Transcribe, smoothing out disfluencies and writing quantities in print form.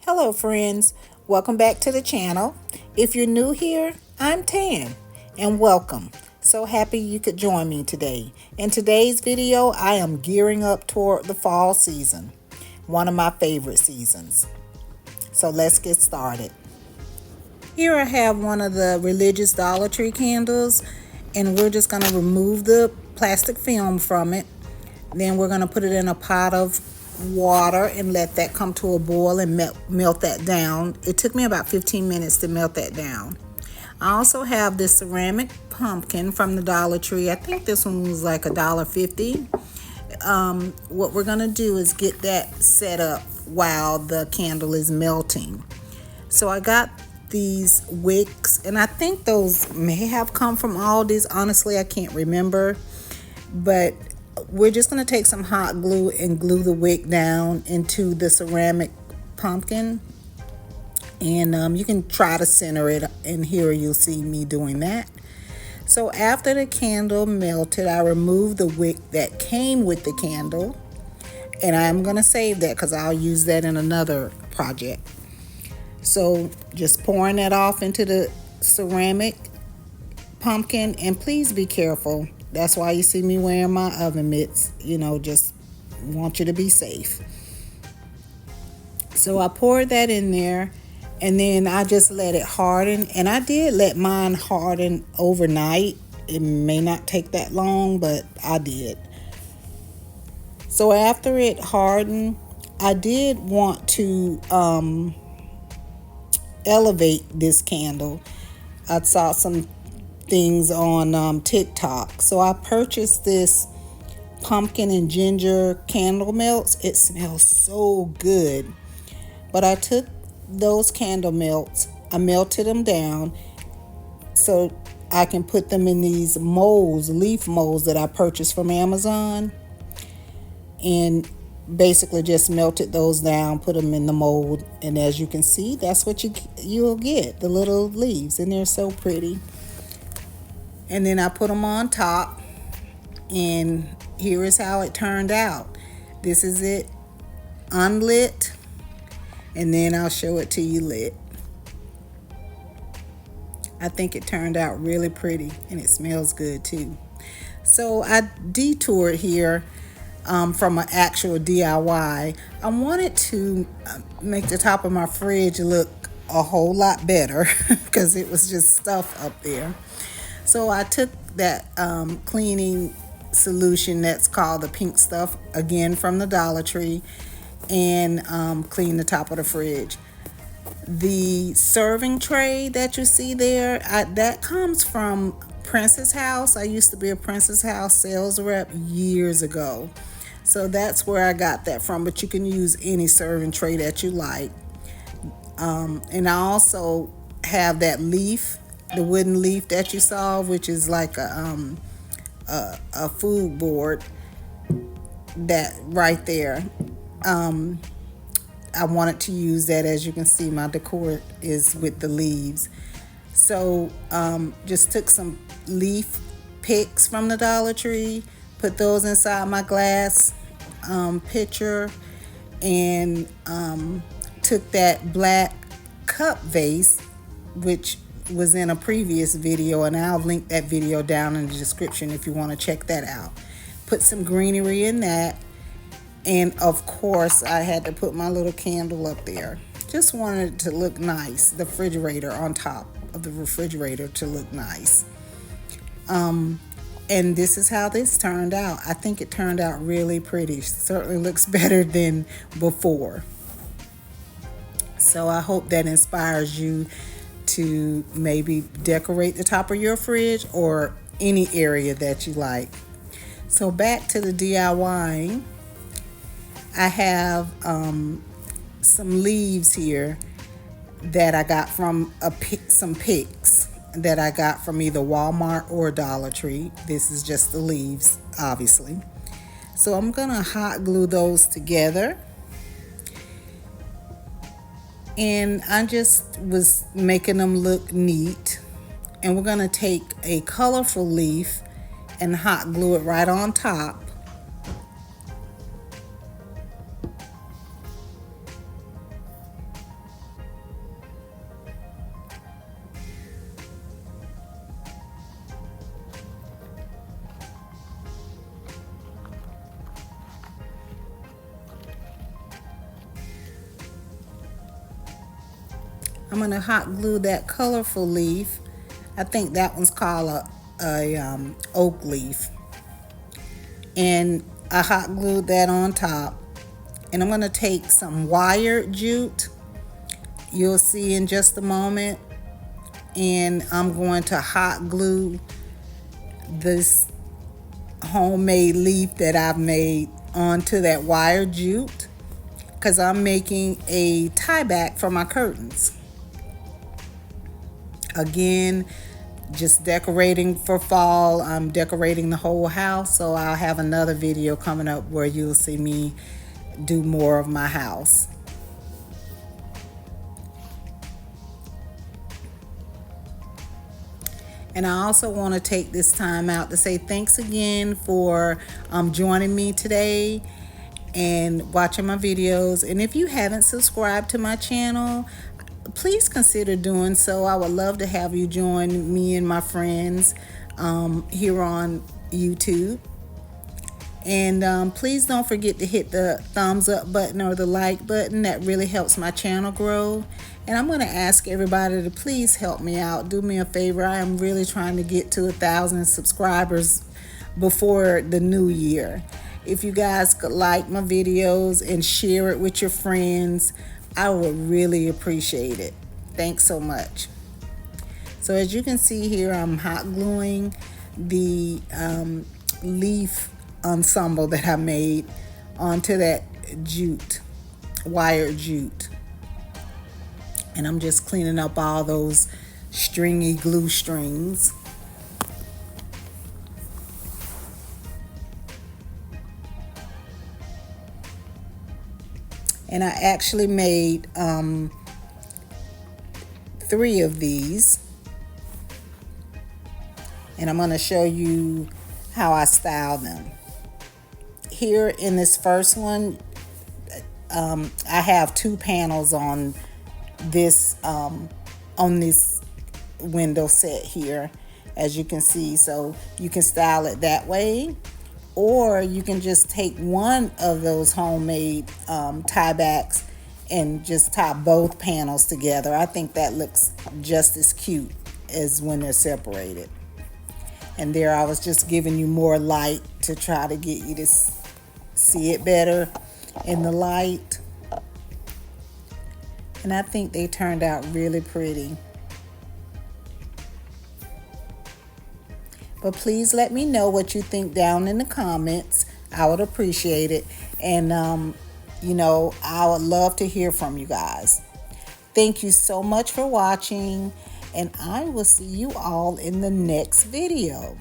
Hello friends, welcome back to the channel. If you're new here, I'm Tan and welcome. So happy you could join me today. In today's video, I am gearing up toward the fall season, one of my favorite seasons. So let's get started. Here I have one of the religious Dollar Tree candles, and we're just going to remove the plastic film from it. Then we're going to put it in a pot of water and let that come to a boil and melt that down. It took me about 15 minutes to melt that down. I also have this ceramic pumpkin from the Dollar Tree. I think this one was like $1.50. What we're going to do is get that set up while the candle is melting. So I got these wicks, and I think those may have come from Aldi's. Honestly, I can't remember, but we're just going to take some hot glue and glue the wick down into the ceramic pumpkin, and you can try to center it, and here you'll see me doing that. So after the candle melted, I removed the wick that came with the candle, and I'm going to save that because I'll use that in another project. So just pouring that off into the ceramic pumpkin, and please be careful. That's why you see me wearing my oven mitts, just want you to be safe. So I poured that in there, and then I just let it harden, and I did let mine harden overnight. It may not take that long, but I did. So after it hardened, I did want to elevate this candle. I saw some things on TikTok, so I purchased this pumpkin and ginger candle melts. It smells so good. But I took those candle melts, I melted them down so I can put them in these molds, leaf molds that I purchased from Amazon, and basically just melted those down, put them in the mold, and as you can see, that's what you'll get, the little leaves, and they're so pretty. And then I put them on top, and here is how it turned out. This is it unlit, and then I'll show it to you lit. I think it turned out really pretty, and it smells good too. So I detoured here from an actual DIY. I wanted to make the top of my fridge look a whole lot better because it was just stuff up there. So I took that cleaning solution that's called the Pink Stuff, again from the Dollar Tree, and cleaned the top of the fridge. The serving tray that you see there, that comes from Princess House. I used to be a Princess House sales rep years ago. So that's where I got that from, but you can use any serving tray that you like. And I also have that leaf, the wooden leaf that you saw, which is like a food board, that right there. I wanted to use that. As you can see, my decor is with the leaves. So just took some leaf picks from the Dollar Tree, put those inside my glass pitcher, and took that black cup vase, which was in a previous video, and I'll link that video down in the description if you want to check that out. Put some greenery in that, and of course I had to put my little candle up there. Just wanted it to look nice, the refrigerator on top of the refrigerator to look nice. And this is how this turned out. I think it turned out really pretty. Certainly looks better than before. So I hope that inspires you to maybe decorate the top of your fridge or any area that you like. So back to the DIY. I have some leaves here that I got from some picks that I got from either Walmart or Dollar Tree. This is just the leaves, obviously. So I'm gonna hot glue those together. And I just was making them look neat. And we're gonna take a colorful leaf and hot glue it right on top. I'm going to hot glue that colorful leaf. I think that one's called a oak leaf. And I hot glued that on top. And I'm going to take some wire jute. You'll see in just a moment. And I'm going to hot glue this homemade leaf that I've made onto that wire jute, because I'm making a tie back for my curtains. Again, just decorating for fall. I'm decorating the whole house, so I'll have another video coming up where you'll see me do more of my house. And I also want to take this time out to say thanks again for joining me today and watching my videos. And if you haven't subscribed to my channel, please consider doing so. I would love to have you join me and my friends here on YouTube. And please don't forget to hit the thumbs up button or the like button. That really helps my channel grow. And I'm going to ask everybody to please help me out. Do me a favor. I am really trying to get to 1,000 subscribers before the new year. If you guys could like my videos and share it with your friends, I would really appreciate it. Thanks so much. So as you can see here, I'm hot gluing the leaf ensemble that I made onto that jute, wire jute. And I'm just cleaning up all those stringy glue strings. And I actually made 3 of these. And I'm going to show you how I style them. Here in this first one, I have 2 panels on this window set here, as you can see. So you can style it that way, or you can just take one of those homemade tie backs and just tie both panels together. I think that looks just as cute as when they're separated. And there I was just giving you more light to try to get you to see it better in the light. And I think they turned out really pretty. But please let me know what you think down in the comments. I would appreciate it. And, I would love to hear from you guys. Thank you so much for watching. And I will see you all in the next video.